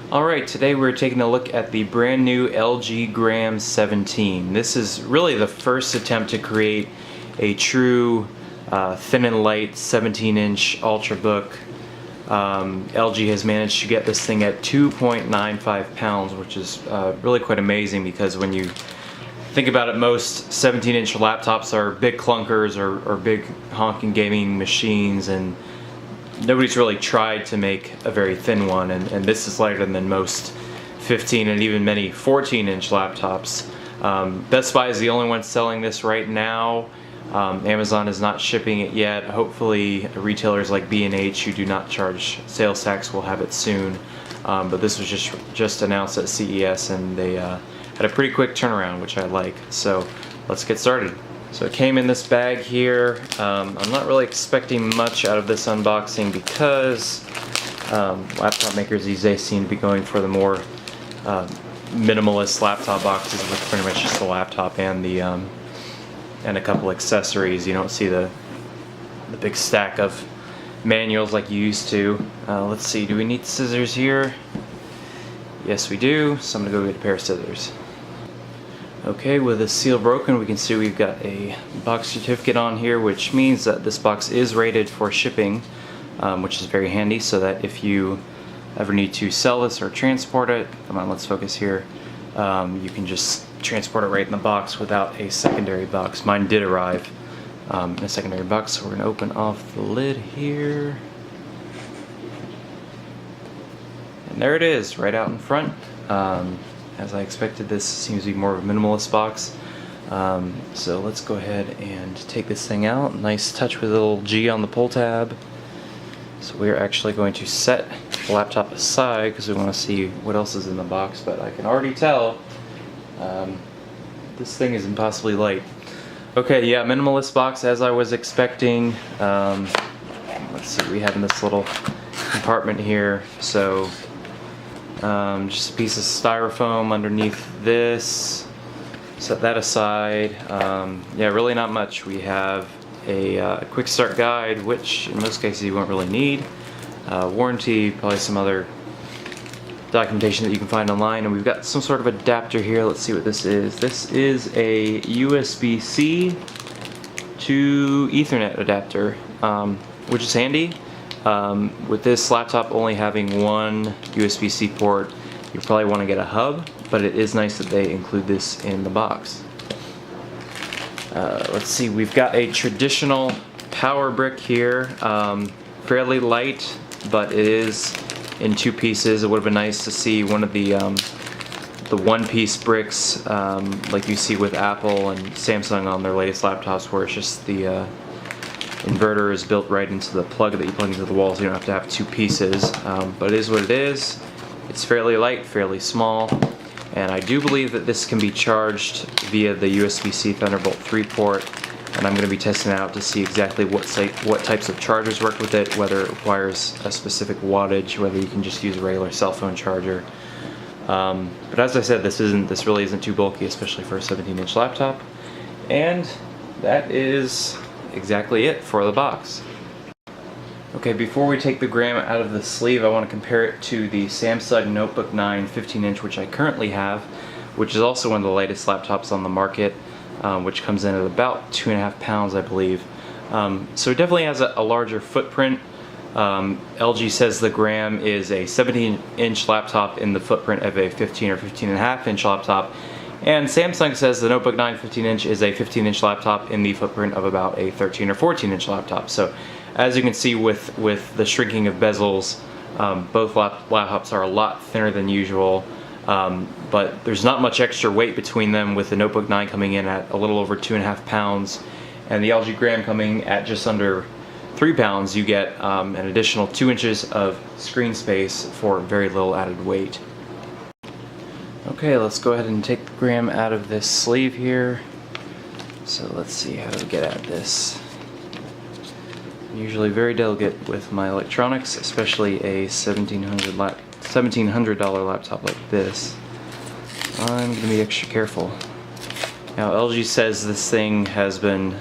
Alright, today we're taking a look at the brand new LG Gram 17. This is really the first attempt to create a true thin and light 17-inch Ultrabook. LG has managed to get this thing at 2.95 pounds, which is really quite amazing because when you think about it, most 17-inch laptops are big clunkers or big honking gaming machines, and nobody's really tried to make a very thin one, and this is lighter than most 15 and even many 14-inch laptops. Best Buy is the only one selling this right now. Amazon is not shipping it yet. Hopefully retailers like B&H, who do not charge sales tax, will have it soon. But this was just announced at CES, and they had a pretty quick turnaround, which I like. So let's get started. So it came in this bag here. I'm not really expecting much out of this unboxing because laptop makers these days seem to be going for the more minimalist laptop boxes with pretty much just the laptop and the and a couple accessories. You don't see the big stack of manuals like you used to. Let's see, do we need scissors here? Yes, we do. So I'm gonna go get a pair of scissors. Okay, with the seal broken, we can see we've got a box certificate on here, which means that this box is rated for shipping, which is very handy, so that if you ever need to sell this or transport it, come on, let's focus here, you can just transport it right in the box without a secondary box. Mine did arrive in a secondary box, so we're going to open off the lid here. And there it is, right out in front. As I expected, this seems to be more of a minimalist box. So let's go ahead and take this thing out. Nice touch with a little G on the pull tab. So we're actually going to set the laptop aside because we want to see what else is in the box, but I can already tell this thing is impossibly light. Okay, yeah, minimalist box as I was expecting. Let's see what we have in this little compartment here. So just a piece of styrofoam underneath this. Set that aside. Yeah, really not much. We have a quick start guide, which in most cases you won't really need. Warranty, probably some other documentation that you can find online, and we've got some sort of adapter here. Let's see what this is. This is a USB-C to Ethernet adapter, which is handy. With this laptop only having one USB-C port, you probably want to get a hub, but it is nice that they include this in the box. Let's see, we've got a traditional power brick here, fairly light, but it is in two pieces. It would have been nice to see one of the one-piece bricks like you see with Apple and Samsung on their latest laptops, where it's just the inverter is built right into the plug that you plug into the wall, so you don't have to have two pieces. But it is what it is. It's fairly light, fairly small, and I do believe that this can be charged via the USB-C Thunderbolt 3 port, and I'm going to be testing it out to see exactly what types of chargers work with it, whether it requires a specific wattage, whether you can just use a regular cell phone charger. But as I said, this really isn't too bulky, especially for a 17-inch laptop, and that is exactly it for the box. Okay, before we take the Gram out of the sleeve, I want to compare it to the Samsung Notebook 9 15-inch, which I currently have, which is also one of the latest laptops on the market, which comes in at about 2.5 pounds, I believe. So it definitely has a larger footprint. LG says the Gram is a 17-inch laptop in the footprint of a 15 or 15.5-inch laptop, and Samsung says the Notebook 9 15-inch is a 15-inch laptop in the footprint of about a 13 or 14-inch laptop. So as you can see with the shrinking of bezels, both laptops are a lot thinner than usual, but there's not much extra weight between them, with the Notebook 9 coming in at a little over 2.5 pounds and the LG Gram coming at just under 3 pounds. You get an additional 2 inches of screen space for very little added weight. Okay, let's go ahead and take the Gram out of this sleeve here. So let's see how to get at this. I'm usually very delicate with my electronics, especially a $1,700 laptop like this. I'm going to be extra careful. Now LG says this thing has been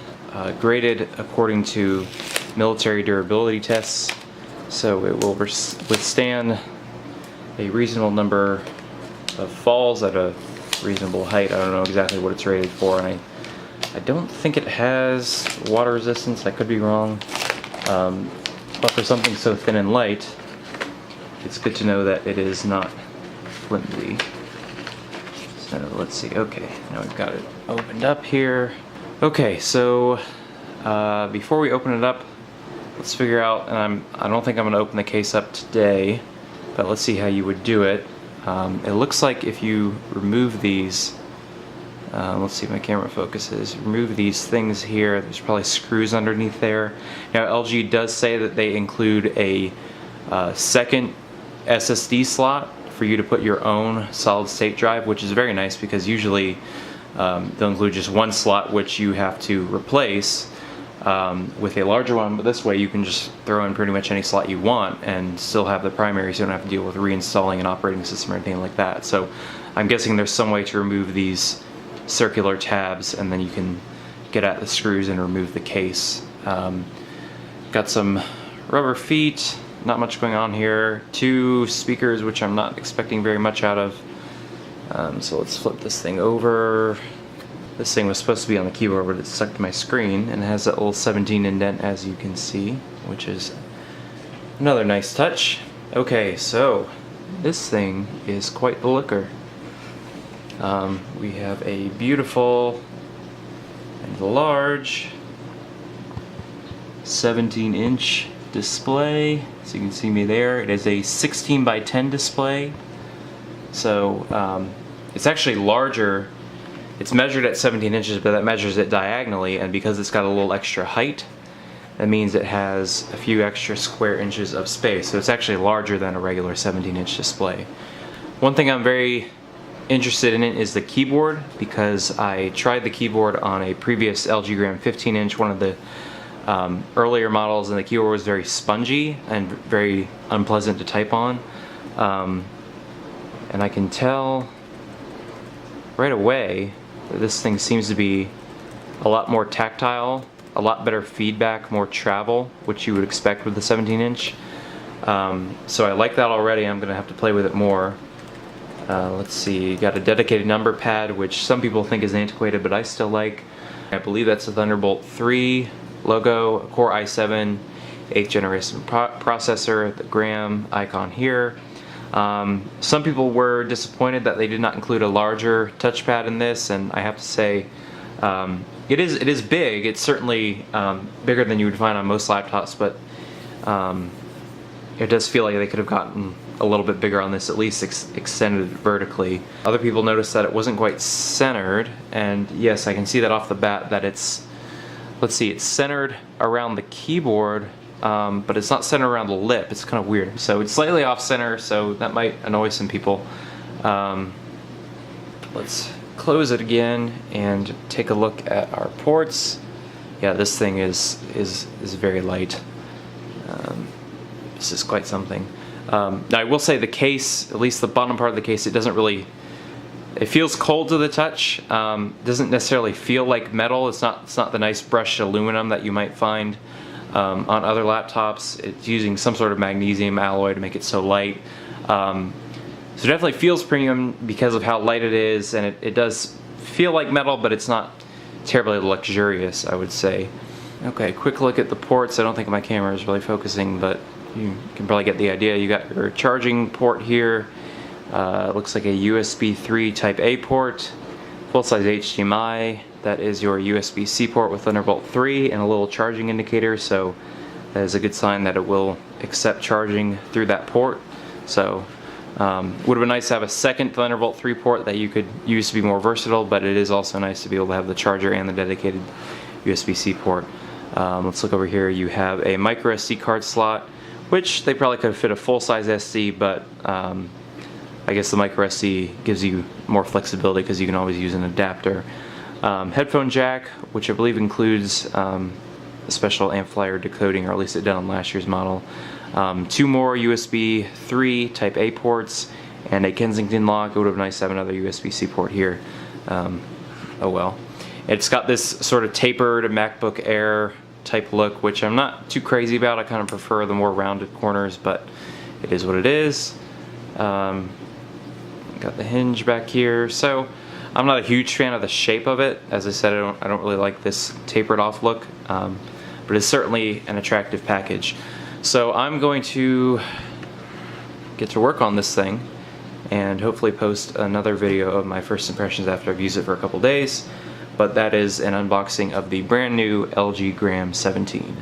graded according to military durability tests, so it will withstand a reasonable number of falls at a reasonable height. I don't know exactly what it's rated for, and I don't think it has water resistance. I could be wrong. But for something so thin and light, it's good to know that it is not flimsy. So let's see. Okay, now we've got it opened up here. Okay, so before we open it up, let's figure out, and I don't think I'm going to open the case up today, but let's see how you would do it. It looks like if you remove these, let's see if my camera focuses, remove these things here, there's probably screws underneath there. Now LG does say that they include a second SSD slot for you to put your own solid state drive, which is very nice because usually they'll include just one slot which you have to replace with a larger one, but this way you can just throw in pretty much any slot you want and still have the primary, so you don't have to deal with reinstalling an operating system or anything like that. So I'm guessing there's some way to remove these circular tabs and then you can get at the screws and remove the case. Got some rubber feet, not much going on here. 2 speakers, which I'm not expecting very much out of. So let's flip this thing over. This thing was supposed to be on the keyboard, but it's stuck to my screen, and it has that little 17 indent, as you can see, which is another nice touch. Okay, so this thing is quite the looker. We have a beautiful and large 17-inch display, so you can see me there. It is a 16 by 10 display, so it's actually larger. It's measured at 17 inches, but that measures it diagonally, and because it's got a little extra height, that means it has a few extra square inches of space, so it's actually larger than a regular 17-inch display. One thing I'm very interested in it is the keyboard, because I tried the keyboard on a previous LG Gram 15-inch, one of the earlier models, and the keyboard was very spongy and very unpleasant to type on. And I can tell right away that this thing seems to be a lot more tactile, a lot better feedback, more travel, which you would expect with the 17-inch. So I like that already. I'm going to have to play with it more. Let's see, got a dedicated number pad, which some people think is antiquated, but I still like. I believe that's a Thunderbolt 3 logo, a Core i7, 8th generation processor, the Gram icon here. Some people were disappointed that they did not include a larger touchpad in this, and I have to say it is big. It's certainly bigger than you would find on most laptops, but it does feel like they could have gotten a little bit bigger on this, at least extended vertically. Other people noticed that it wasn't quite centered, and yes, I can see that off the bat that it's, let's see, it's centered around the keyboard, but it's not centered around the lip. It's kind of weird. So it's slightly off center, so that might annoy some people. Let's close it again and take a look at our ports. Yeah, this thing is very light. This is quite something. Now I will say the case, at least the bottom part of the case, it doesn't really, it feels cold to the touch. Doesn't necessarily feel like metal. It's not the nice brushed aluminum that you might find on other laptops. It's using some sort of magnesium alloy to make it so light. So it definitely feels premium because of how light it is, and it does feel like metal, but it's not terribly luxurious, I would say. Okay, quick look at the ports. I don't think my camera is really focusing, but you can probably get the idea. You got your charging port here. Looks like a USB 3 Type A port, full-size HDMI. That is your USB-C port with Thunderbolt 3 and a little charging indicator, so that is a good sign that it will accept charging through that port. So would have been nice to have a second Thunderbolt 3 port that you could use to be more versatile, but it is also nice to be able to have the charger and the dedicated USB-C port. Let's look over here. You have a micro SD card slot, which they probably could have fit a full-size SD, but I guess the micro SD gives you more flexibility because you can always use an adapter. Headphone jack, which I believe includes a special amplifier decoding, or at least it did on last year's model. 2 more USB 3 Type A ports, and a Kensington lock. It would have been nice to have another USB-C port here. Oh well. It's got this sort of tapered MacBook Air type look, which I'm not too crazy about. I kind of prefer the more rounded corners, but it is what it is. Got the hinge back here. So I'm not a huge fan of the shape of it. As I said, I don't really like this tapered off look, but it's certainly an attractive package. So I'm going to get to work on this thing and hopefully post another video of my first impressions after I've used it for a couple days. But that is an unboxing of the brand new LG Gram 17.